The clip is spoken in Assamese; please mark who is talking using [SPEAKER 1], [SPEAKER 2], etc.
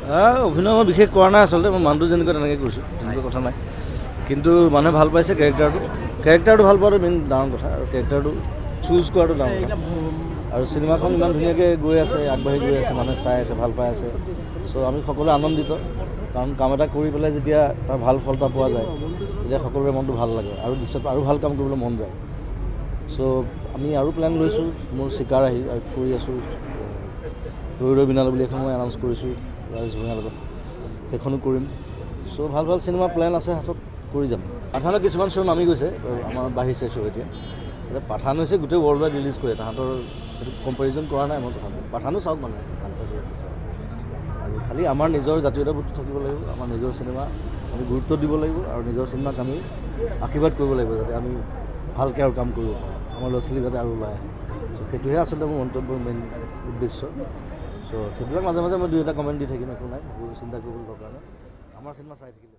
[SPEAKER 1] অভিনয় মই বিশেষ কৰা নাই আচলতে মই মানুহটো যেনেকৈ তেনেকৈ কৰিছোঁ তেনেকুৱা কথা নাই কিন্তু মানুহে ভাল পাইছে কেৰেক্টাৰটো ভাল পোৱাটো মেইন ডাঙৰ কথা আৰু কেৰেক্টাৰটো চুজ কৰাটো ডাঙৰ কথা আৰু চিনেমাখন ইমান ধুনীয়াকৈ গৈ আছে আগবাঢ়ি গৈ আছে মানুহে চাই আছে ভাল পাই আছে চ' আমি সকলোৱে আনন্দিত কাৰণ কাম এটা কৰি পেলাই যেতিয়া তাৰ ভাল ফল এটা পোৱা যায় তেতিয়া সকলোৰে মনটো ভাল লাগে আৰু পিছত আৰু ভাল কাম কৰিবলৈ মন যায় চ' আমি আৰু প্লেন লৈছোঁ মোৰ চিকাৰ আহি কৰি আছোঁ ৰৈ বিনালে বুলি এখন মই এনাউন্স কৰিছোঁ ৰাজেশ ভূঞাৰ লগত সেইখনো কৰিম চ' ভাল চিনেমা প্লেন আছে হাতত কৰি যাম পাঠানৰ কিছুমান শ্ব' নামি গৈছে আমাৰ বাঢ়িছে শ্ব' এতিয়া পাঠান হৈছে গোটেই ৱৰ্ল্ড ৱাইড ৰিলিজ কৰে তাহাঁতৰ সেইটো কম্পেৰিজন কৰা নাই মই পাঠানো চাওক মানে আৰু খালি আমাৰ নিজৰ জাতীয়তাবোধ থাকিব লাগিব আমাৰ নিজৰ চিনেমা আমি গুৰুত্ব দিব লাগিব আৰু নিজৰ চিনেমাক আমি আশীৰ্বাদ কৰিব লাগিব যাতে আমি ভালকৈ আৰু কাম কৰিব পাৰোঁ আমাৰ ল'ৰা ছোৱালী যাতে আৰু ওলাই আহে চ' সেইটোহে আচলতে মোৰ মন্তব্যৰ মেইন উদ্দেশ্য চ' সেইবিলাক মাজে মাজে মই দুই এটা কমেণ্ট দি থাকিম একো নাই চিন্তা কৰিবলৈ দৰকাৰ নাই আমাৰ চিনেমা চাই থাকিলে